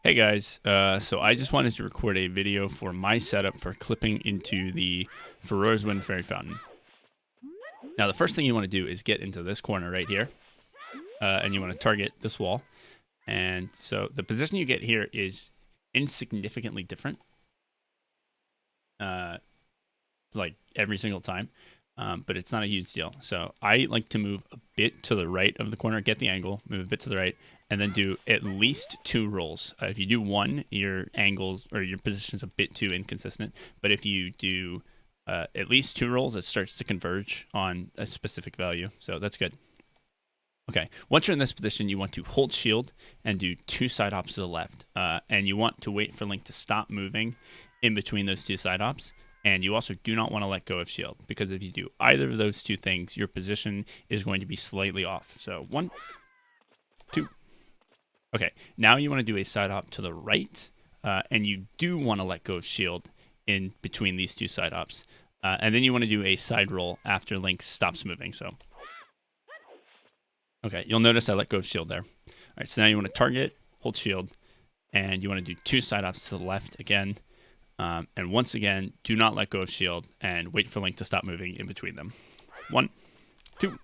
Hey guys, so I just wanted to record a video for my setup for clipping into the Farore's Wind Fairy Fountain. Now the first thing you want to do is get into this corner right here, and you want to target this wall. And so the position you get here is insignificantly different, uh, like every single time, but it's not a huge deal. So I like to move a bit to the right of the corner, get the angle, move a bit to the right, and then do at least 2 rolls. If you do one, your angles or your position's a bit too inconsistent. But if you do at least 2 rolls, it starts to converge on a specific value. So that's good. Okay, once you're in this position, you want to hold shield and do 2 side hops to the left. And you want to wait for Link to stop moving in between those 2 side hops. And you also do not want to let go of shield, because if you do either of those 2 things, your position is going to be slightly off. So 1, 2. Okay, now you want to do a side hop to the right, and you do want to let go of shield in between these 2 side hops. And then you want to do a side roll after Link stops moving. So, okay, you'll notice I let go of shield there. All right, so now you want to target, hold shield, and you want to do 2 side hops to the left again. And once again, do not let go of shield and wait for Link to stop moving in between them. 1, 2.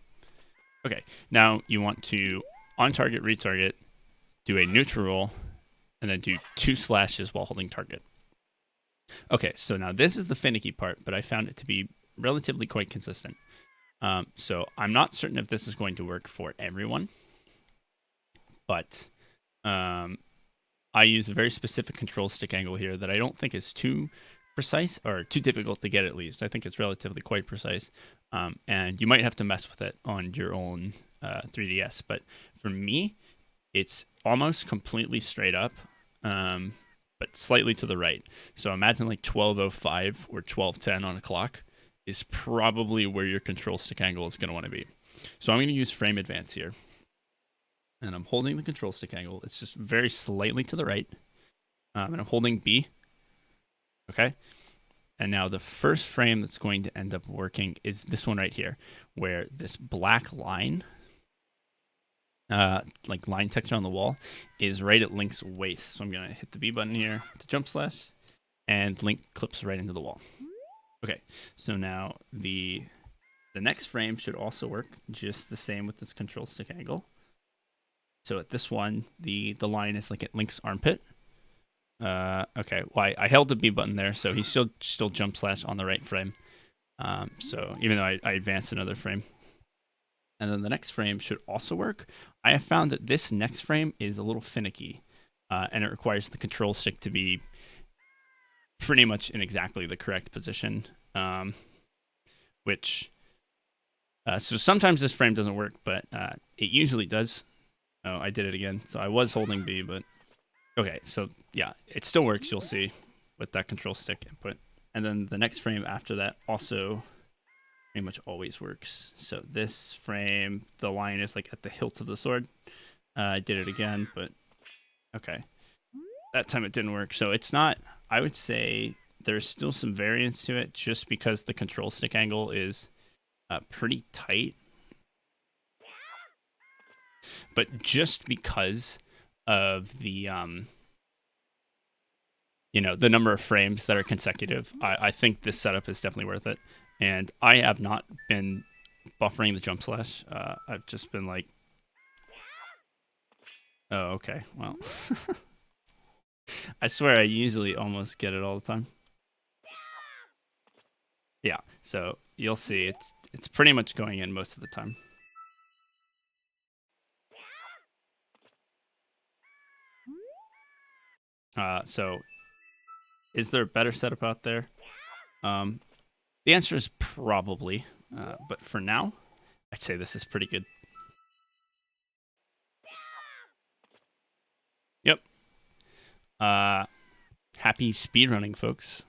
Okay, now you want to on target, retarget, do a neutral roll, and then do 2 slashes while holding target. Okay, so now this is the finicky part, but I found it to be relatively quite consistent. So I'm not certain if this is going to work for everyone, but I use a very specific control stick angle here that I don't think is too precise or too difficult to get, at least. I think it's relatively quite precise. And you might have to mess with it on your own 3DS. But for me, it's almost completely straight up, but slightly to the right. So imagine like 12:05 or 12:10 on a clock is probably where your control stick angle is going to want to be. So I'm going to use frame advance here. And I'm holding the control stick angle. It's just very slightly to the right. And I'm holding B. Okay. And now the first frame that's going to end up working is this one right here, where this black line, like line texture on the wall, is right at Link's waist. So I'm going to hit the B button here to jump slash, and Link clips right into the wall. Okay. So now the next frame should also work just the same with this control stick angle. So at this one, the line is like at Link's armpit. Okay, well, I held the B button there, so he still jump slash on the right frame. So even though I advanced another frame. And then the next frame should also work. I have found that this next frame is a little finicky, and it requires the control stick to be pretty much in exactly the correct position, which... so sometimes this frame doesn't work, but it usually does. Oh, I did it again. So I was holding B, but... Okay, so yeah, it still works, you'll see, with that control stick input. And then the next frame after that also pretty much always works. So this frame, the line is like at the hilt of the sword. I did it again, but okay. That time it didn't work. So it's not... I would say there's still some variance to it, just because the control stick angle is pretty tight. But just because of the the number of frames that are consecutive, I think this setup is definitely worth it. And I have not been buffering the jump slash. I've just been like, oh, okay, well. I swear I usually almost get it all the time. Yeah, so you'll see it's pretty much going in most of the time. So is there a better setup out there? The answer is probably, but for now, I'd say this is pretty good. Yep. Happy speedrunning, folks.